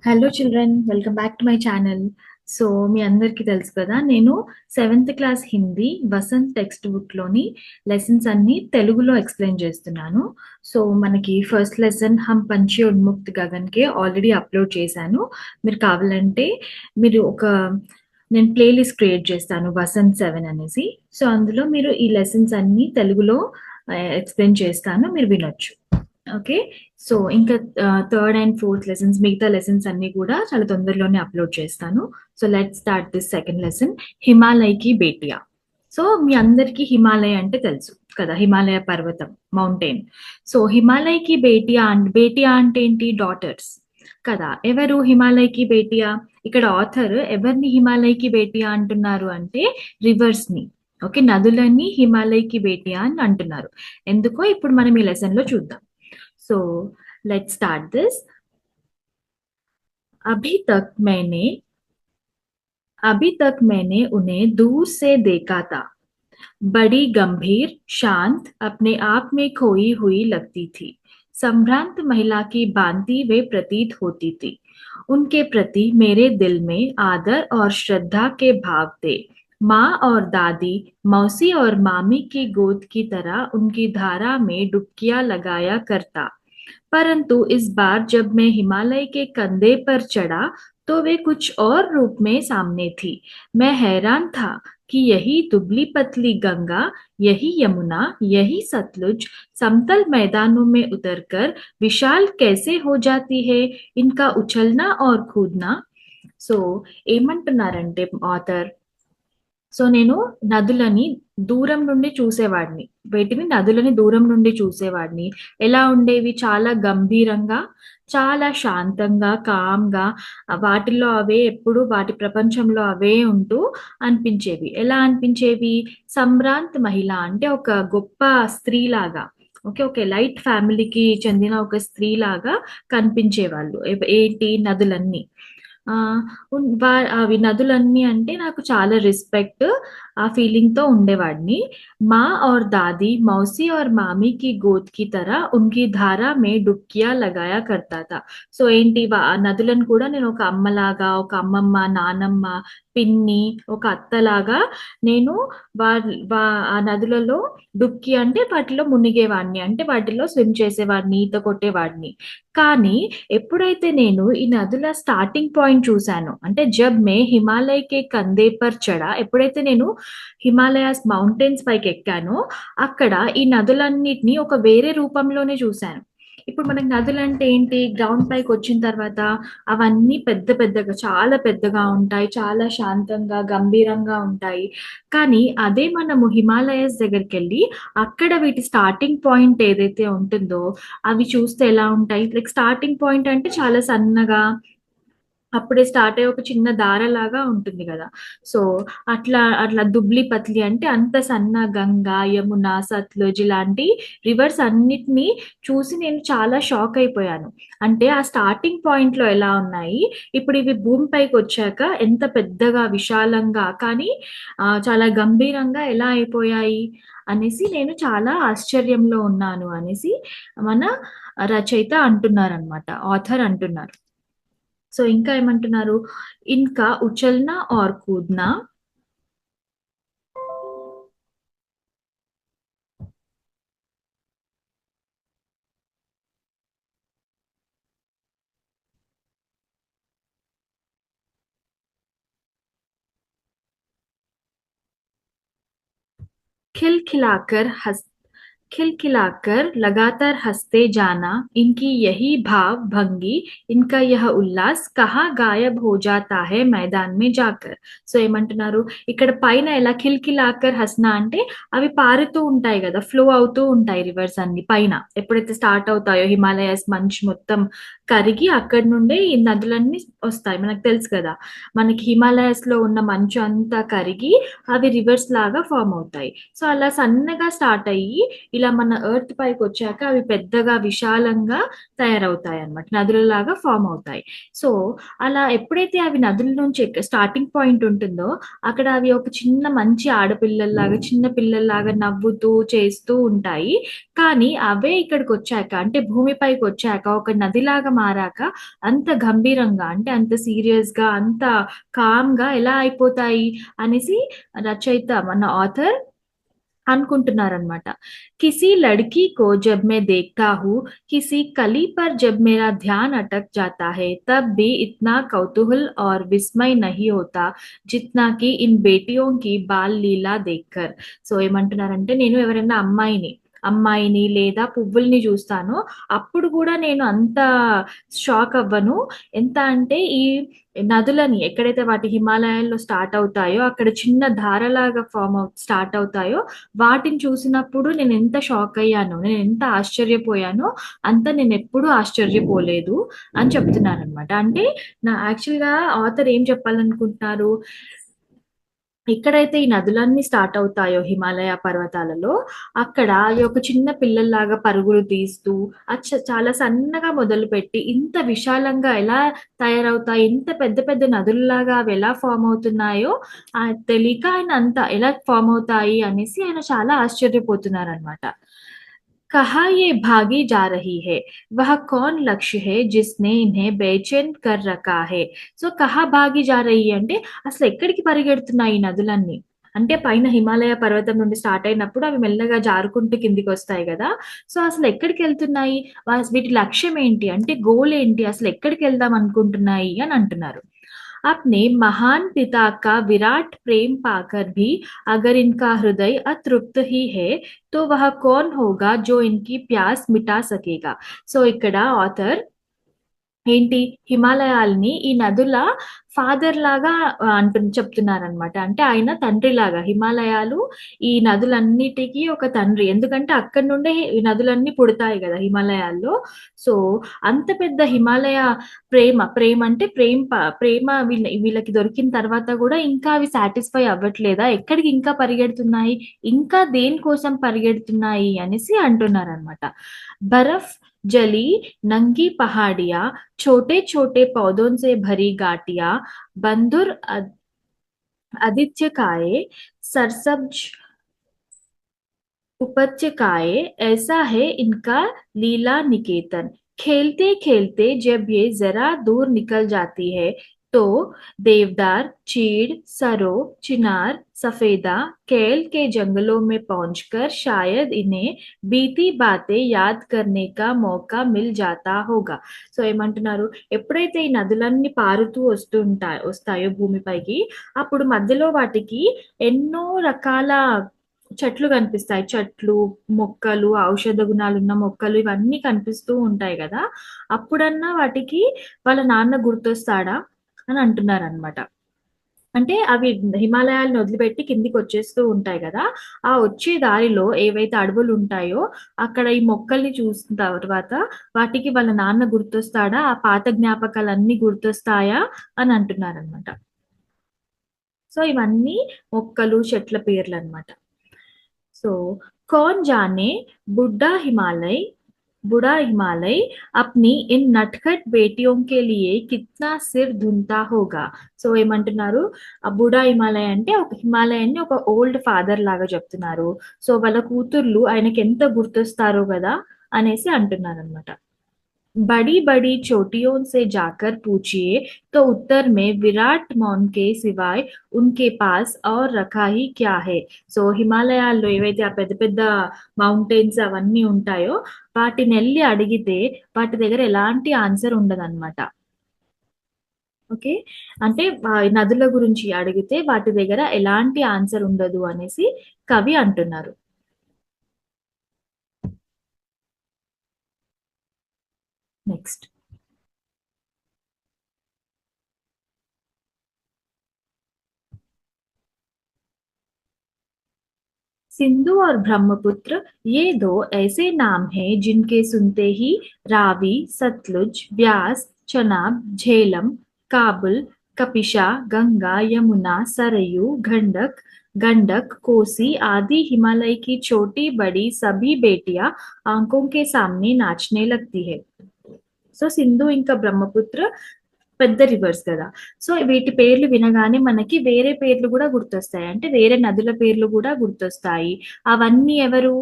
Hello children, welcome back to my channel. So మీ అందరికీ తెలుసు కదా, నేను seventh class Hindi Vasant text బుక్లోని లెసన్స్ అన్ని తెలుగులో ఎక్స్ప్లెయిన్ చేస్తున్నాను. సో మనకి ఫస్ట్ లెసన్ హమ్ పంచి ఉన్ముక్త్ గగన్కే ఆల్రెడీ అప్లోడ్ చేశాను. మీరు కావాలంటే మీరు నేను ప్లేలిస్ట్ క్రియేట్ చేస్తాను వసంత్ 7 అనేసి. సో అందులో మీరు ఈ లెసన్స్ అన్ని తెలుగులో ఎక్స్ప్లెయిన్ చేస్తాను, మీరు వినొచ్చు. ఓకే. సో ఇంకా థర్డ్ అండ్ ఫోర్త్ లెసన్స్, మిగతా లెసన్స్ అన్ని కూడా చాలా తొందరలోనే అప్లోడ్ చేస్తాను. So let's start this second lesson, హిమాలయకి బేటియా. సో మీ అందరికీ హిమాలయ అంటే తెలుసు కదా, హిమాలయ పర్వతం, మౌంటైన్. సో హిమాలయకి బేటియా అంటే ఏంటి? డాటర్స్ కదా. ఎవరు హిమాలయకి బేటియా? ఇక్కడ ఆథర్ ఎవరిని హిమాలయకి బేటియా అంటున్నారు అంటే రివర్స్ ని, ఓకే, నదులని హిమాలయకి బేటియా అని అంటున్నారు. ఎందుకో ఇప్పుడు మనం ఈ లెసన్ లో చూద్దాం. So let's start this. अभी तक मैंने अभी तक मैंने उन्हें दूर से देखा था। बड़ी गंभीर, शांत, अपने आप में खोई हुई लगती थी। संभ्रांत महिला की भांति वे प्रतीत होती थी। उनके प्रति मेरे दिल में आदर और श्रद्धा के भाव थे। माँ और दादी, मौसी और मामी की गोद की तरह उनकी धारा में डुबकियां लगाया करता। परंतु इस बार जब मैं हिमालय के कंधे पर चढ़ा तो वे कुछ और रूप में सामने थी। मैं हैरान था कि यही दुबली पतली गंगा, यही यमुना, यही सतलुज समतल मैदानों में उतरकर विशाल कैसे हो जाती है, इनका उछलना और कूदना. సో ఏమంటున్నారంటే ఆథర్, సో నేను నదులని దూరం నుండి చూసేవాడిని, నదులని దూరం నుండి చూసేవాడిని. ఎలా ఉండేవి? చాలా గంభీరంగా, చాలా శాంతంగా, కామ్గా, వాటిల్లో అవే ఎప్పుడు వాటి ప్రపంచంలో అవే ఉంటూ అనిపించేవి. ఎలా అనిపించేవి? సంభ్రాంత్ మహిళ అంటే ఒక గొప్ప స్త్రీలాగా, ఓకే, ఒక లైట్ ఫ్యామిలీకి చెందిన ఒక స్త్రీలాగా కనిపించేవాళ్ళు. ఏంటి? నదులన్నీ. అవి నదులన్నీ అంటే నాకు చాలా రెస్పెక్ట్, ఆ ఫీలింగ్ తో ఉండేవాడిని. మా और दादी, मौसी और मामी की गोद की तरह उनकी धारा में डुबकियां लगाया करता था. సో ఏంటి, ఆ నదులను కూడా నేను ఒక అమ్మలాగా, ఒక అమ్మమ్మ, నానమ్మ, పిన్ని, ఒక అత్తలాగా నేను ఆ నదులలో డుబ్కి అంటే వాటిలో మునిగేవాడిని, అంటే వాటిలో స్విమ్ చేసేవాడిని, ఈత కొట్టేవాడిని. కానీ ఎప్పుడైతే నేను ఈ నదుల స్టార్టింగ్ పాయింట్ చూశాను, అంటే జబ్ మే హిమాలయ కే కందే పర్ చడా, ఎప్పుడైతే నేను హిమాలయాస్ మౌంటైన్స్ పైకి ఎక్కానో అక్కడ ఈ నదులన్నిటిని ఒక వేరే రూపంలోనే చూశాను. ఇప్పుడు మనకి నదులు అంటే ఏంటి? గ్రౌండ్ పైకి వచ్చిన తర్వాత అవన్నీ పెద్ద పెద్దగా, చాలా పెద్దగా ఉంటాయి, చాలా శాంతంగా, గంభీరంగా ఉంటాయి. కానీ అదే మనము హిమాలయస్ దగ్గరికి వెళ్ళి అక్కడ వీటి స్టార్టింగ్ పాయింట్ ఏదైతే ఉంటుందో అవి చూస్తే ఎలా ఉంటాయి? లైక్ స్టార్టింగ్ పాయింట్ అంటే చాలా సన్నగా, అప్పుడే స్టార్ట్ అయ్యే ఒక చిన్న దారలాగా ఉంటుంది కదా. సో అట్లా అట్లా దుబ్లి పత్లి అంటే అంత సన్న గంగా, యమున, సత్లుజ్ ఇలాంటి రివర్స్ అన్నిటినీ చూసి నేను చాలా షాక్ అయిపోయాను. అంటే ఆ స్టార్టింగ్ పాయింట్ లో ఎలా ఉన్నాయి, ఇప్పుడు ఇవి భూమి పైకి వచ్చాక ఎంత పెద్దగా, విశాలంగా, కానీ చాలా గంభీరంగా ఎలా అయిపోయాయి అనేసి నేను చాలా ఆశ్చర్యంలో ఉన్నాను అనేసి మన రచయిత అంటున్నారనమాట, ఆథర్ అంటున్నారు. సో ఇంకా ఏమంటున్నారు? ఇన్కా ఉచల్నా और कूदना, खिलखिलाकर हंस खिलखिलाकर लगातार हंसते जाना, इनकी यही भाव भंगी, इनका यह उल्लास कहाँ गायब हो जाता है मैदान में जाकर. సో ఏమంటున్నారు ఇక్కడ? పైన ఎలా కిల్కిలాకర్ హస్నా అంటే అవి పారుతూ ఉంటాయి కదా, ఫ్లో అవుతూ ఉంటాయి రివర్స్ అన్ని పైన. ఎప్పుడైతే స్టార్ట్ అవుతాయో హిమాలయస్ మంచు మొత్తం కరిగి అక్కడి నుండే ఈ నదులన్నీ వస్తాయి. మనకు తెలుసు కదా, మనకి హిమాలయస్ లో ఉన్న మంచు అంతా కరిగి అవి రివర్స్ లాగా ఫామ్ అవుతాయి. సో అలా సన్నగా స్టార్ట్ అయ్యి ఇలా మన ఎర్త్ పైకొచ్చాక అవి పెద్దగా విశాలంగా తయారవుతాయన్నమాట. నదులలాగా ఫార్మ్ అవుతాయి. సో, అలా ఎప్పుడైతే అవి నదుల నుంచి స్టార్టింగ్ పాయింట్ ఉంటుందో, అక్కడ అవి ఒక చిన్న మంచి ఆడపిల్లల్లాగా, చిన్న పిల్లల్లాగా నవ్వుతూ, చేస్తూ ఉంటాయి. కానీ అవే ఇక్కడికొచ్చాక అంటే భూమిపైకొచ్చాక ఒక నదిలాగా మారాక అంత గంభీరంగా అంటే అంత సీరియస్‌గా, అంత కామ్‌గా ఎలా అయిపోతాయి అనేసి రచయిత మన ఆథర్ అనుకుంటున్నారనమాట. किसी लड़की को जब मैं देखता हूँ, किसी कली पर जब मेरा ध्यान अटक जाता है, तब भी इतना कौतूहल और विस्मय नहीं होता, जितना कि इन बेटियों की बाल लीला देखकर. సో ఏమంటున్నారంటే నేను ఎవరైనా అమ్మాయిని లేదా పువ్వుల్ని చూస్తానో, అప్పుడు గూడా నేను అంత షాక్ అవ్వను. ఎంత అంటే ఈ నదులని ఎక్కడైతే వాటి హిమాలయాల్లో స్టార్ట్ అవుతాయో, అక్కడ చిన్న ధారలాగా స్టార్ట్ అవుతాయో, వాటిని చూసినప్పుడు నేనెంత షాకయ్యానో, నేనెంత ఆశ్చర్యపోయానో, అంత నేనెప్పుడూ ఆశ్చర్యపోలేదు అని చెప్తున్నారనమాట. అంటే యాక్చువల్‌గా ఆథర్ ఏం చెప్పాలనుకుంటున్నారు, ఎక్కడైతే ఈ నదులన్నీ స్టార్ట్ అవుతాయో హిమాలయ పర్వతాలలో, అక్కడ అవి ఒక చిన్న పిల్లల్లాగా పరుగులు తీస్తూ, చాలా సన్నగా మొదలుపెట్టి, ఇంత విశాలంగా ఎలా తయారవుతాయి, ఇంత పెద్ద పెద్ద నదుల్లాగా అవి ఎలా ఫార్మ్ అవుతున్నాయో తెలీక ఆయన అంత ఎలా ఫార్మ్ అవుతాయి అనేసి ఆయన చాలా ఆశ్చర్యపోతున్నారనమాట. कहाँ ये भागी जा रही है? वह कौन लक्ष्य है जिसने इन्हें बेचैन कर रखा है? సో కహా భాగి జా రహీ అంటే అసలెక్కడికి పరిగెడుతున్నాయి ఈ నదులన్నీ? అంటే పైన హిమాలయ పర్వతం నుండి స్టార్ట్ అయినప్పుడు అవి మెల్లగా జారుకుంటూ కిందికొస్తాయి గదా! సో అసలెక్కడికెళ్తున్నాయి? వీటి లక్ష్యం ఏంటి? అంటే గోల్ ఏంటి? అసలెక్కడికెళ్దాం అనుకుంటున్నాయి అని అంటున్నారు. अपने महान पिता का विराट प्रेम पाकर भी अगर इनका हृदय अतृप्त ही है, तो वह कौन होगा जो इनकी प्यास मिटा सकेगा? సో ఇక్కడ ఆథర్ ఏంటి హిమాలయాల్ని ఈ నదుల ఫాదర్‌లాగా చెప్తున్నారనమాట. అంటే ఆయన తండ్రిలాగా. హిమాలయాలు ఈ నదులన్నిటికి ఒక తండ్రి. ఎందుకంటే అక్కడి నుండే ఈ నదులన్నీ పుడతాయి గదా! హిమాలయాల్లో. సో, అంత పెద్ద హిమాలయ ప్రేమ అంటే ప్రేమ వీళ్ళకి దొరికిన తర్వాత గూడా ఇంకా అవి సాటిస్ఫై అవ్వట్లేదా? ఎక్కడికి ఇంకా పరిగెడుతున్నాయి? ఇంకా దేనికోసం పరిగెడుతున్నాయి అనేసి అంటున్నారనమాట. బరఫ్ जली नंगी पहाड़ियाँ, छोटे-छोटे पौधों से भरी घाटियाँ, बंधुर आदित्यकाय, सरसब्ज उपत्यकाए, ऐसा है इनका लीला निकेतन. खेलते-खेलते जब ये ज़रा दूर निकल जाती है, तो देवदार, चीड़, सरो, चिनार, सफेदा, केल के जंगलों में पहुंचकर शायद इन्हें बीती बातें याद करने का मौका मिल जाता होगा. సో ఏమంటున్నారు, ఎప్పుడైతే ఈ నదులన్నీ పారుతూ వస్తాయో భూమిపైకి, అప్పుడు మధ్యలో వాటికి ఎన్నో రకాల చెట్లు కనిపిస్తాయి. చెట్లు, మొక్కలు, ఔషధ గుణాలున్న మొక్కలు ఇవన్నీ కనిపిస్తూ ఉంటాయి గదా! అప్పుడన్నా వాటికి వాళ్ళ నాన్న గుర్తొస్తాడా అని అంటున్నారనమాట. అంటే అవి హిమాలయాలను వదిలిపెట్టి కిందికొచ్చేస్తూ ఉంటాయి గదా! ఆ వచ్చే దారిలో ఏవైతే అడవులుంటాయో అక్కడ ఈ మొక్కల్ని చూసిన తర్వాత వాటికి వాళ్ళ నాన్న గుర్తొస్తాడా? ఆ పాత జ్ఞాపకాలన్నీ గుర్తొస్తాయా? అని అంటున్నారనమాట. సో, ఇవన్నీ మొక్కలు, చెట్ల పేర్లనమాట. सो कौन जाने बुड्ढा हिमालय बूढ़ा हिमालय अपनी इन नटखट बेटियों के लिए कितना सिर धुनता होगा. సో ఏమంటున్నారు, ఆ బుడా హిమాలయ అంటే ఒక హిమాలయాన్ని ఒక ఓల్డ్ ఫాదర్ లాగా చెప్తున్నారు. సో వాళ్ళ కూతుర్లు ఆయనకెంత గుర్తొస్తారో గదా అనేసి అంటున్నారనమాట. बड़ी-बड़ी चोटियों से जाकर पूछिए तो उत्तर में विराट मौन के सिवाय उनके पास और रखा ही क्या है. సో హిమాలయాల్లో ఏవైతే ఆ పెద్ద పెద్ద మౌంటైన్స్ అవన్నీ ఉంటాయో వాటినెళ్లి అడిగితే వాటి దగ్గర ఎలాంటి ఆన్సర్ ఉండదనమాట. ఓకే. అంటే నదుల గురించి అడిగితే వాటి దగ్గర ఎలాంటి ఆన్సర్ ఉండదు అనేసి కవి అంటున్నారు. నెక్స్ట్. सिंधु और ब्रह्मपुत्र ये दो ऐसे नाम हैं जिनके सुनते ही रावी, सतलुज, ब्यास, चनाब, झेलम, काबुल, कपिशा, गंगा, यमुना, सरयू, गंडक, कोसी आदि हिमालय की छोटी बड़ी सभी बेटियां आंखों के सामने नाचने लगती है. సో సింధు ఇంకా బ్రహ్మపుత్ర పెద్ద రివర్స్ కదా. సో వీటి పేర్లు వినగానే మనకి వేరే పేర్లు కూడా గుర్తొస్తాయి, అంటే వేరే నదుల పేర్లు కూడా గుర్తొస్తాయి. అవన్నీ ఎవరు,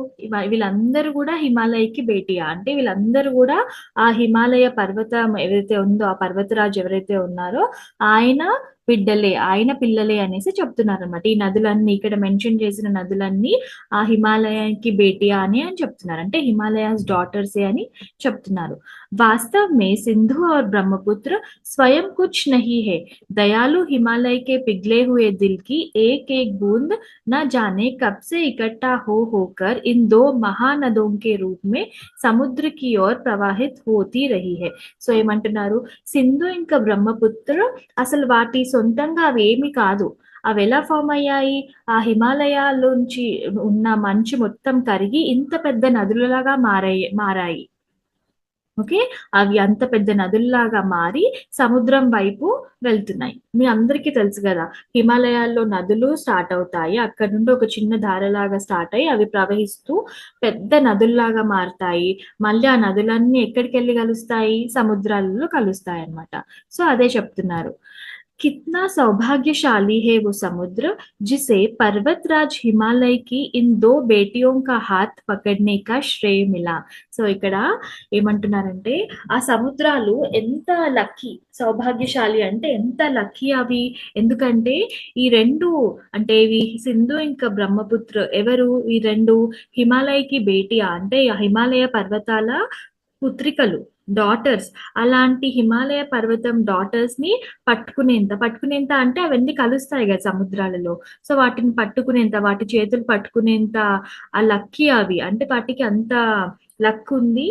వీళ్ళందరూ కూడా హిమాలయకి భేటియా, అంటే వీళ్ళందరూ కూడా ఆ హిమాలయ పర్వతం ఏదైతే ఉందో ఆ పర్వతరాజు ఎవరైతే ఉన్నారో ఆయన బిడ్డలే, ఆయన పిల్లలే అనేసి చెప్తున్నారు అనమాట. ఈ నదులన్నీ ఇక్కడ మెన్షన్ చేసిన నదులన్నీ ఆ హిమాలయానికి బేటియా అని చెప్తున్నారు, అంటే హిమాలయాస్ డాటర్సే అని చెప్తున్నారు. वास्तव में सिंधु और ब्रह्मपुत्र स्वयं कुछ नहीं है. दयालु हिमालय के पिघले हुए दिल की एक एक बूंद न जाने कब से इकट्ठा हो होकर इन दो महानदों के रूप में समुद्र की ओर प्रवाहित होती रही है. సో ఏమంటున్నారు, సింధు ఇంకా బ్రహ్మపుత్ర అసలు వాటి సొంతంగా అవేమి కాదు. అవి ఎలా ఫామ్ అయ్యాయి, ఆ హిమాలయాల్లోంచి ఉన్న మంచు మొత్తం కరిగి ఇంత పెద్ద నదులలాగా మారాయి. ఓకే. అవి అంత పెద్ద నదుల్లాగా మారి సముద్రం వైపు వెళ్తున్నాయి. మీ అందరికీ తెలుసు గదా! హిమాలయాల్లో నదులు స్టార్ట్ అవుతాయి. అక్కడి నుండి ఒక చిన్న ధారలాగా స్టార్ట్ అయ్యి అవి ప్రవహిస్తూ పెద్ద నదుల్లాగా మారతాయి. మళ్ళీ ఆ నదులన్నీ ఎక్కడికెళ్ళి కలుస్తాయి? సముద్రాలలో కలుస్తాయన్నమాట. సో అదే చెప్తున్నారు. कितना सौभाग्यशाली है वो समुद्र जिसे पर्वतराज हिमालय की इन दो बेटियों का हाथ पकड़ने का श्रेय मिला. సో ఇక్కడ ఏమంటున్నారంటే ఆ సముద్రాలు ఎంత లక్కీ, సౌభాగ్యశాలి అంటే ఎంత లక్కీ అవి. ఎందుకంటే ఈ రెండు, అంటే ఇవి సింధు ఇంకా బ్రహ్మపుత్ర ఎవరు, ఈ రెండు హిమాలయకి బేటియా అంటే ఆ హిమాలయ పర్వతాల పుత్రికలు, డాటర్స్. అలాంటి హిమాలయ పర్వతం డాటర్స్ ని పట్టుకునేంత అంటే అవన్నీ కలుస్తాయి కదా సముద్రాలలో. సో వాటిని పట్టుకునేంత, వాటి చేతులు పట్టుకునేంత ఆ లక్కీ అవి, అంటే వాటికి అంత లక్ ఉంది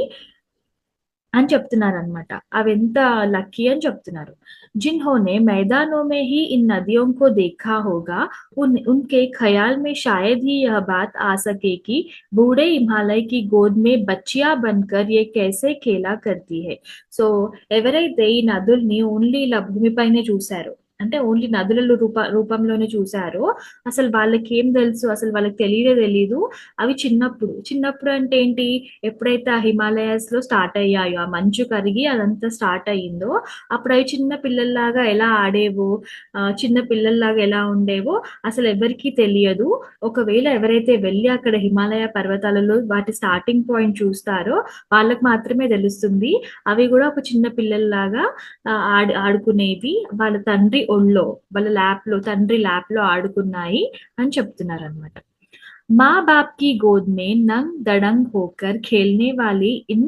అని చెప్తున్నారనమాట. అవెంత లక్కీ అని చెప్తున్నారు. जिन्होंने मैदानों में ही इन नदियों को देखा होगा उनके ख्याल में शायद ही यह बात आ सके कि बूढ़े हिमालय की गोद में बच्चियां बनकर ये कैसे खेला करती है. సో ఎవరైతే ఈ నదుల్ని ఓన్లీ ఇలా భూమిపైనే చూశారో, అంటే ఓన్లీ నదుల రూపంలోనే చూశారో, అసలు వాళ్ళకేం తెలుసు, అసలు వాళ్ళకి తెలీదు. అవి చిన్నప్పుడు అంటే ఏంటి, ఎప్పుడైతే ఆ హిమాలయాస్ లో స్టార్ట్ అయ్యాయో, ఆ మంచు కరిగి అదంతా స్టార్ట్ అయ్యిందో అప్పుడు అవి చిన్న పిల్లల్లాగా ఎలా ఆడేవో, చిన్న పిల్లల్లాగా ఎలా ఉండేవో అసలు ఎవరికీ తెలియదు. ఒకవేళ ఎవరైతే వెళ్ళి అక్కడ హిమాలయ పర్వతాలలో వాటి స్టార్టింగ్ పాయింట్ చూస్తారో వాళ్ళకి మాత్రమే తెలుస్తుంది. అవి కూడా ఒక చిన్న పిల్లల్లాగా ఆడుకునేవి, వాళ్ళ తండ్రి ఒళ్ళో, తండ్రి ల్యాప్ లో ఆడుకున్నాయి అని చెప్తున్నారు అనమాట. माँ बाप की गोद में नंग दड़ंग होकर खेलने वाली इन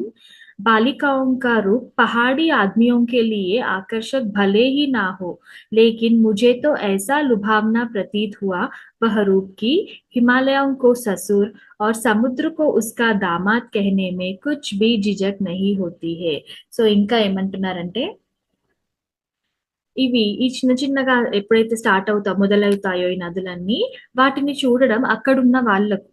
बालिकाओं का रूप पहाड़ी आदमियों के लिए आकर्षक भले ही ना हो, लेकिन मुझे तो ऐसा लुभावना प्रतीत हुआ वह रूप की हिमालयों को ससुर और समुद्र को उसका दामाद कहने में कुछ भी झिझक नहीं होती है. సో ఇంకా ఏమంటున్నారంటే ఇవి ఈ చిన్నగా ఎప్పుడైతే మొదలవుతాయో ఈ నదులన్నీ, వాటిని చూడడం అక్కడున్న వాళ్ళకు,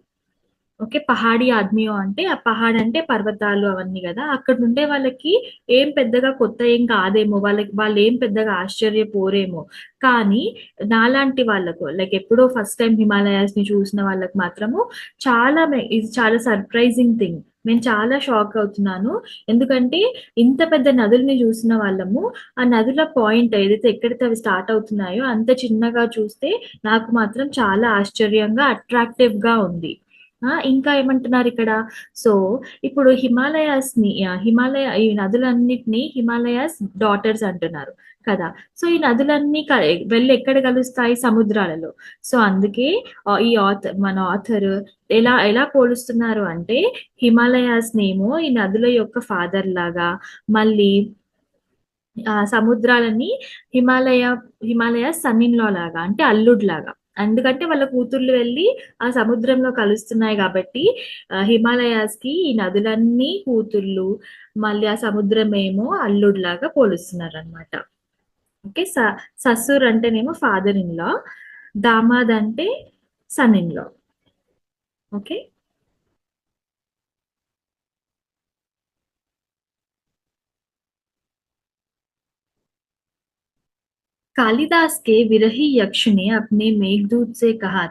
ఓకే. పహాడీ ఆద్మియో అంటే ఆ పహాడ్ అంటే పర్వతాలు అవన్నీ గదా. అక్కడుండే వాళ్ళకి ఏం పెద్దగా కొత్త ఏం కాదేమో, వాళ్ళేం పెద్దగా ఆశ్చర్యపోరేమో. కానీ నాలాంటి వాళ్ళకు, లైక్ ఎప్పుడో ఫస్ట్ టైమ్ హిమాలయాస్‌ని చూసిన వాళ్ళకి మాత్రము ఇది చాలా సర్ప్రైజింగ్ థింగ్. నేను చాలా షాక్ అవుతున్నాను. ఎందుకంటే ఇంత పెద్ద నదుల్ని చూసిన వాళ్ళము, ఆ నదుల పాయింట్ ఏదైతే ఎక్కడైతే అవి స్టార్ట్ అవుతున్నాయో అంత చిన్నగా చూస్తే నాకు మాత్రం చాలా ఆశ్చర్యంగా, అట్రాక్టివ్‌గా ఉంది. ఇంకా ఏమంటున్నారిక్కడ, సో ఇప్పుడు ఈ నదులన్నిటిని హిమాలయాస్ డాటర్స్ అంటున్నారు కదా. సో ఈ నదులన్నీ వెళ్ళి ఎక్కడ కలుస్తాయి, సముద్రాలలో. సో అందుకే మన ఆథర్ ఎలా పోలుస్తున్నారు అంటే హిమాలయాస్ నేమో ఈ నదుల యొక్క ఫాదర్ లాగా, మళ్ళీ సముద్రాలని హిమాలయ సన్ ఇన్ లా లాగా, అంటే అల్లుడిలాగా. ఎందుకంటే వాళ్ళ కూతుర్లు వెళ్ళి ఆ సముద్రంలో కలుస్తున్నాయి కాబట్టి హిమాలయాస్ కి ఈ నదులన్నీ కూతుర్లు, మళ్ళీ ఆ సముద్రం ఏమో అల్లుడిలాగా పోలుస్తున్నారు అనమాట. ఓకే. ససుర్ అంటేనేమో ఫాదర్ ఇన్ లా, దామాద్ అంటే son in law. Okay. Kalidas के विरही यक्ष ने अपने मेघदूत से कहा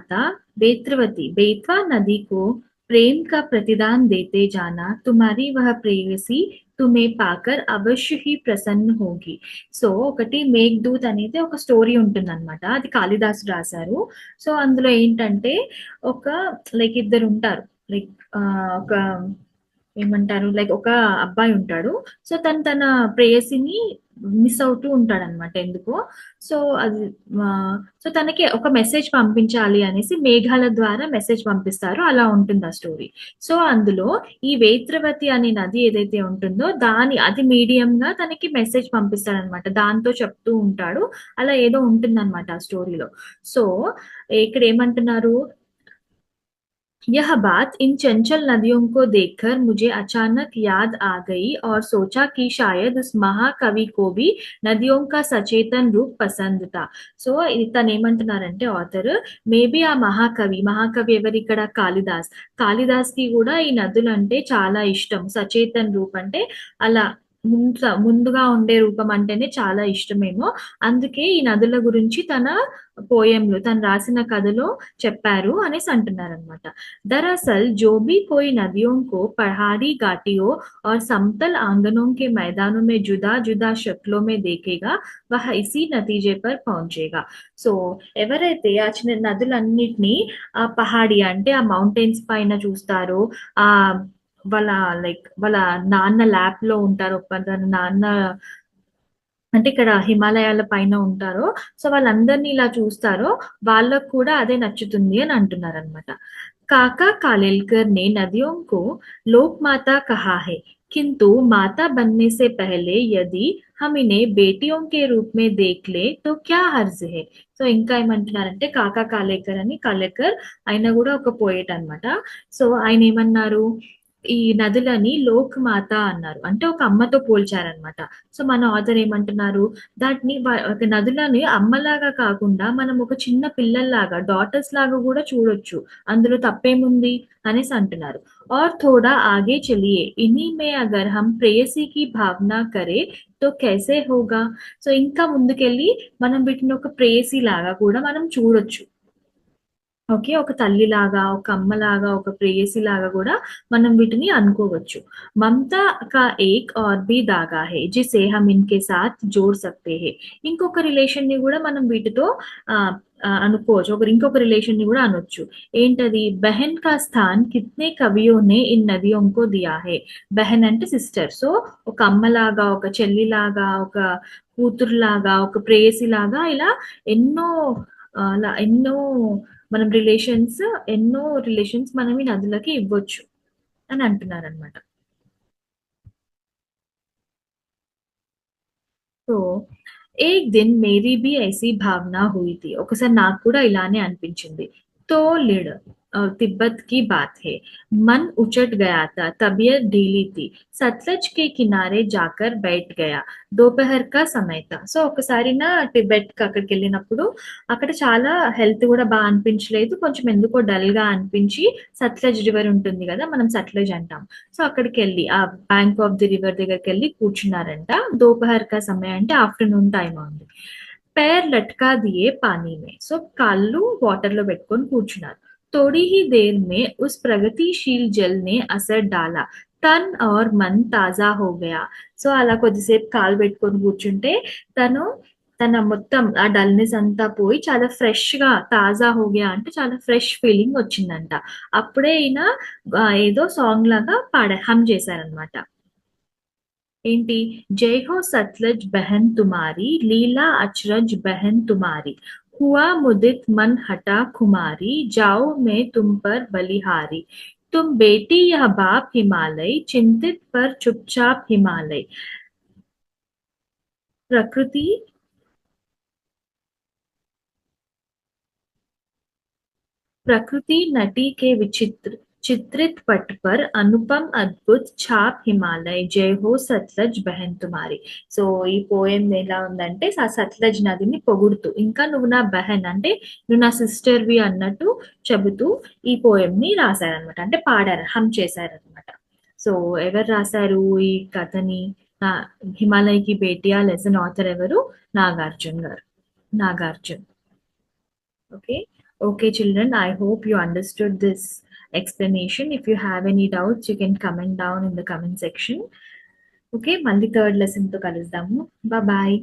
था, बेत्रवती, बेतवा नदी को प्रेम का प्रतिदान देते जाना, तुम्हारी वह प्रेयसी तुम्हें పాకర్ అవశ్య హి ప్రసన్న హోగి. సో ఒకటి మేఘదూత్ అనేది ఒక స్టోరీ ఉంటుందన్నమాట. అది కాళిదాసు రాశారు. సో అందులో ఏంటంటే ఒక లైక్ ఇద్దరు ఉంటారు. లైక్ ఒక ఏమంటారు లైక్ ఒక అబ్బాయి ఉంటాడు. సో తన ప్రేయసిని మిస్ అవుతూ ఉంటాడనమాట ఎందుకో. సో అది సో తనకి ఒక మెసేజ్ పంపించాలి అనేసి మేఘాల ద్వారా మెసేజ్ పంపిస్తారు. అలా ఉంటుంది ఆ స్టోరీ. సో అందులో ఈ వేత్రవతి అనే నది ఏదైతే ఉంటుందో అది మీడియం గా తనకి మెసేజ్ పంపిస్తాడనమాట. దాంతో చెప్తూ ఉంటాడు. అలా ఏదో ఉంటుందన్నమాట ఆ స్టోరీలో. సో ఇక్కడ ఏమంటున్నారు, यह बात इन चंचल नदियों को देखकर मुझे अचानक याद आ गई और सोचा कि शायद उस महाकवि को भी నదియోం కా సచేతన్ రూప్ పసంద్ తా. సో తను ఏమంటున్నారంటే ఆథర్, మేబీ ఆ మహాకవి ఎవరు ఇక్కడ, కాళిదాస్ కి కూడా ఈ నదులు అంటే చాలా ఇష్టం. సచేతన్ రూప్ అంటే అలా ముందుగా ఉండే రూపం అంటేనే చాలా ఇష్టమేమో. అందుకే ఈ నదుల గురించి పోయంలో తను రాసిన కథలో చెప్పారు అనేసి అంటున్నారనమాట. दरअसल जो भी कोई नदियों को पहाड़ी घाटियों और समतल आंगनों के मैदानों में जुदा जुदा शक्लों में देखेगा वह इसी नतीजे पर पहुंचेगा. సో ఎవరైతే ఆ చిన్న నదులన్నిటినీ ఆ పహాడి అంటే ఆ మౌంటైన్స్ పైన చూస్తారో, ఆ వాళ్ళ నాన్న ల్యాప్ లో ఉంటారో, తన నాన్న అంటే ఇక్కడ హిమాలయాల పైన ఉంటారో, సో వాళ్ళందరినీ ఇలా చూస్తారో వాళ్ళకు కూడా అదే నచ్చుతుంది అని అంటున్నారనమాట. काका कालेलकर ने नदियों को लोक माता कहा है, किंतु माता बनने से पहले यदि हम इन्हें बेटियों के रूप में देख ले तो क्या हर्ज है. సో ఇంకా ఏమంటున్నారంటే కాకా కాలేకర్ అని, కాలేకర్ ఆయన కూడా ఒక పోయేట్ అన్నమాట. సో ఆయన ఏమన్నారు, ఈ నదులని లోక్ మాత అన్నారు, అంటే ఒక అమ్మతో పోల్చారనమాట. సో మన ఆథర్ ఏమంటున్నారు, ఒక నదులని అమ్మలాగా కాకుండా మనం ఒక చిన్న పిల్లల్లాగా, డాటర్స్ లాగా కూడా చూడొచ్చు, అందులో తప్పేముంది అనేసి అంటున్నారు. और थोड़ा आगे चलिए, इन्हीं में अगर हम प्रेयसी की भावना करें तो कैसे होगा. సో ఇంకా ముందుకెళ్ళి మనం వీటిని ఒక ప్రేయసి లాగా కూడా మనం చూడొచ్చు. ఓకే. ఒక తల్లిలాగా, ఒక అమ్మలాగా, ఒక ప్రేయసిలాగా గూడా మనం వీటిని అనుకోవచ్చు. మమతా కా ఏక్ ఔర్ భీ దాగా హై జిసే హమ్ ఇన్‌కే సాత్ జోడ్ సక్తే హై. ఇంకొక రిలేషన్‌ని గూడా మనం వీటితో ఆహ్, ఆహ్, అనుకోవచ్చు. ఇంకొక రిలేషన్‌ని గూడా అనొచ్చు. ఏంటది? బెహన్ కా స్థాన్ కిత్నే కవియోं ने इन नदियों को दिया है. బెహన్ అంటే సిస్టర్. సో ఒక అమ్మలాగా, ఒక చెల్లిలాగా, ఒక కూతురులాగా, ఒక ప్రేయసిలాగా ఇలా ఎన్నో అలా ఎన్నో రిలేషన్స్ మనం ఈ నదులకి ఇవ్వచ్చు అని అంటున్నారనమాట. సో ఏక్ దిన్ మేరీ భీ ఐసీ భావన హుయి థీ. ఒకసారి నాకు కూడా ఇలానే అనిపించింది. తో లిడ్ तिब्बत की बात है, मन उचट गया था, तबीयत ढीली थी, सतलज के किनारे जाकर बैठ गया, दोपहर का समय था. సో ఒకసారి టిబెట్ కి అక్కడికి వెళ్ళినప్పుడు అక్కడ చాలా హెల్త్ కూడా బాగా అనిపించలేదు, కొంచెం ఎందుకో డల్ గా అనిపించి, సట్లెజ్ రివర్ ఉంటుంది కదా, మనం సట్లెజ్ అంటాం. సో అక్కడికి వెళ్ళి ఆ బ్యాంక్ ఆఫ్ ది రివర్ దగ్గరికి వెళ్ళి కూర్చున్నారంట. దోపహర్ కా సమయం అంటే ఆఫ్టర్నూన్ టైం ఉంది. पैर लटका दिए पानी में. సో కాళ్ళు వాటర్ లో పెట్టుకొని కూర్చున్నారు. थोड़ी ही देर में उस प्रगतिशील जल ने असर डाला, तन और मन ताजा हो गया. సో అలా కొద్దిసేపు కాలు పెట్టుకొని కూర్చుంటే తన మొత్తం ఆ డల్నెస్ అంతా పోయి చాలా ఫ్రెష్ గా, తాజా హోగయా అంటే చాలా ఫ్రెష్ ఫీలింగ్ వచ్చిందంట. అప్పుడే ఈయన ఏదో సాంగ్ లాగా హమ్ చేశారనమాట. ఏంటి, జై హో సట్లెజ్ బెహన్ తుమారి, లీలా అచ్రజ్ బెహన్ తుమారి, हुआ मुदित मन हटा खुमारी, जाओ मैं तुम पर बलिहारी, तुम बेटी यह बाप हिमालय, चिंतित पर चुपचाप हिमालय. प्रकृति प्रकृति नटी के चित्रित पट पर अनुपम अद्भुत छाप హిమాలయ్, జై హో సట్లెజ్ బెహన్ తుమారి. సో ఈ పోయం ఎలా ఉందంటే సట్లెజ్ నదిని పొగుడుతూ, ఇంకా నువ్వు నా బెహన్ అంటే నువ్వు నా సిస్టర్వి అన్నట్టు చెబుతూ ఈ పోయం ని రాశారనమాట. అంటే పాడారు, హమ్ చేశారనమాట. సో ఎవరు రాశారు ఈ కథని? నా హిమాలయ కి బేటియా లెసన్ ఆథర్ ఎవరు? నాగార్జున గారు. Nagarjun. Okay. Okay, children, I hope you understood this explanation. If you have any doubts, you can comment down in the comment section. Okay, మళ్ళీ థర్డ్ లెసన్ తో కలుద్దాము. Bye bye.